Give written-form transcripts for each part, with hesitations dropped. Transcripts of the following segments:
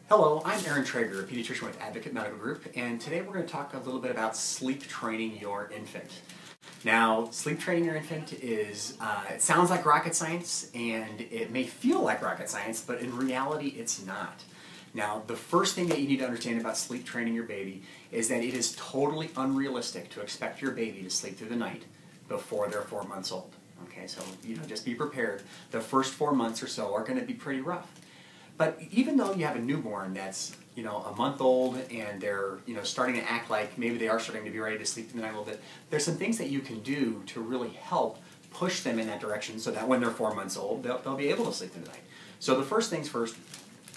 Hello, I'm Aaron Traeger, a pediatrician with Advocate Medical Group, and today we're going to talk a little bit about sleep training your infant. Now, sleep training your infant is, it sounds like rocket science, and it may feel like rocket science, but in reality it's not. Now, the first thing that you need to understand about sleep training your baby is that it is totally unrealistic to expect your baby to sleep through the night before they're 4 months old. Okay, so just be prepared. The first 4 months or so are going to be pretty rough. But even though you have a newborn that's, a month old and they're, starting to act like maybe they are starting to be ready to sleep through the night a little bit, there's some things that you can do to really help push them in that direction so that when they're 4 months old, they'll be able to sleep through the night. So the first things first,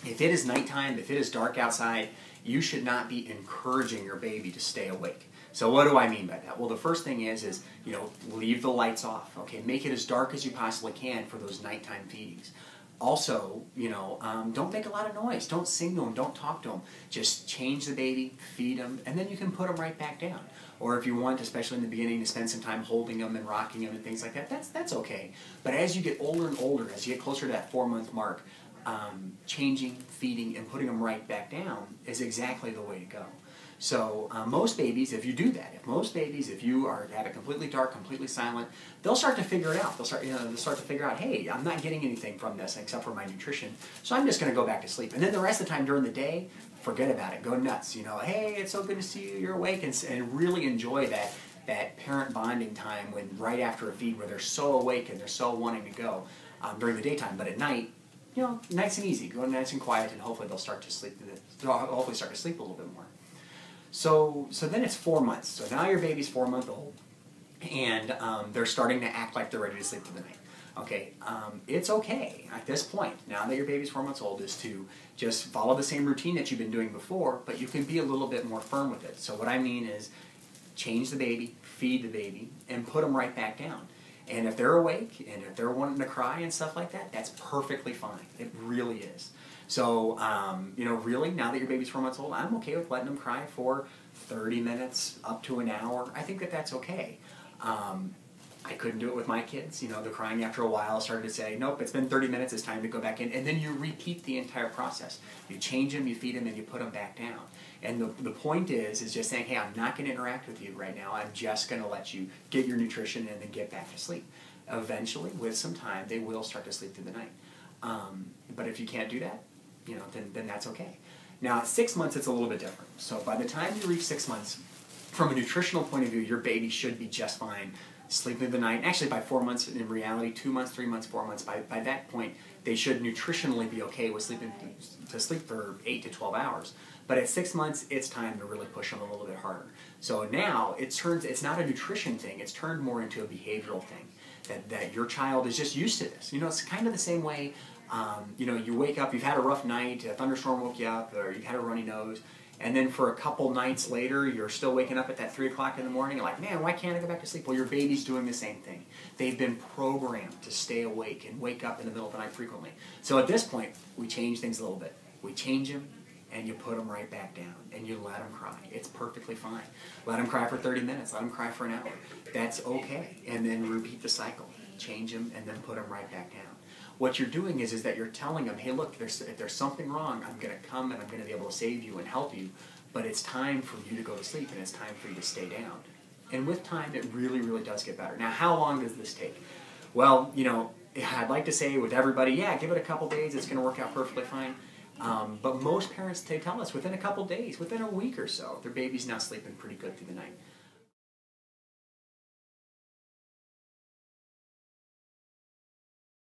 if it is nighttime, if it is dark outside, you should not be encouraging your baby to stay awake. So what do I mean by that? Well, the first thing is leave the lights off. Okay, make it as dark as you possibly can for those nighttime feedings. Also, don't make a lot of noise. Don't sing to them. Don't talk to them. Just change the baby, feed them, and then you can put them right back down. Or if you want, especially in the beginning, to spend some time holding them and rocking them and things like that, that's okay. But as you get older and older, as you get closer to that 4-month mark, changing, feeding, and putting them right back down is exactly the way to go. So most babies, if you do that, if you have it completely dark, completely silent, they'll start to figure it out. They'll start to figure out, hey, I'm not getting anything from this except for my nutrition, so I'm just going to go back to sleep. And then the rest of the time during the day, forget about it. Go nuts. Hey, it's so good to see you. You're awake, and really enjoy that parent bonding time when right after a feed where they're so awake and they're so wanting to go during the daytime. But at night, nice and easy. Go nice and quiet, and hopefully they'll start to sleep. Hopefully start to sleep a little bit more. So then it's 4 months. So now your baby's 4 months old, and they're starting to act like they're ready to sleep through the night. Okay, it's okay at this point, now that your baby's 4 months old, is to just follow the same routine that you've been doing before, but you can be a little bit more firm with it. So what I mean is change the baby, feed the baby, and put them right back down. And if they're awake, and if they're wanting to cry and stuff like that, that's perfectly fine. It really is. So, really, now that your baby's 4 months old, I'm okay with letting them cry for 30 minutes up to an hour. I think that that's okay. I couldn't do it with my kids. The crying after a while started to say, nope, it's been 30 minutes, it's time to go back in. And then you repeat the entire process. You change them, you feed them, and you put them back down. And the point is just saying, hey, I'm not going to interact with you right now. I'm just going to let you get your nutrition in and get back to sleep. Eventually, with some time, they will start to sleep through the night. But if you can't do that, then that's okay. Now, at 6 months, it's a little bit different. So by the time you reach 6 months, from a nutritional point of view, your baby should be just fine sleeping through the night. Actually, by 4 months, in reality, 2 months, 3 months, 4 months, by that point, they should nutritionally be okay with sleep for 8 to 12 hours. But at 6 months, it's time to really push them a little bit harder. So now, it's not a nutrition thing, it's turned more into a behavioral thing. That your child is just used to this. It's kind of the same way, you wake up, you've had a rough night, a thunderstorm woke you up, or you've had a runny nose, and then for a couple nights later, you're still waking up at that 3 o'clock in the morning, you're like, man, why can't I go back to sleep? Well, your baby's doing the same thing. They've been programmed to stay awake and wake up in the middle of the night frequently. So at this point, we change things a little bit. We change them, and you put them right back down, and you let them cry. It's perfectly fine. Let them cry for 30 minutes. Let them cry for an hour. That's okay. And then repeat the cycle. Change them, and then put them right back down. What you're doing is that you're telling them, hey, look, if there's something wrong, I'm going to come and I'm going to be able to save you and help you, but it's time for you to go to sleep, and it's time for you to stay down. And with time, it really, really does get better. Now, how long does this take? Well, I'd like to say with everybody, yeah, give it a couple days, it's going to work out perfectly fine. But most parents, they tell us within a couple days, within a week or so, their baby's now sleeping pretty good through the night.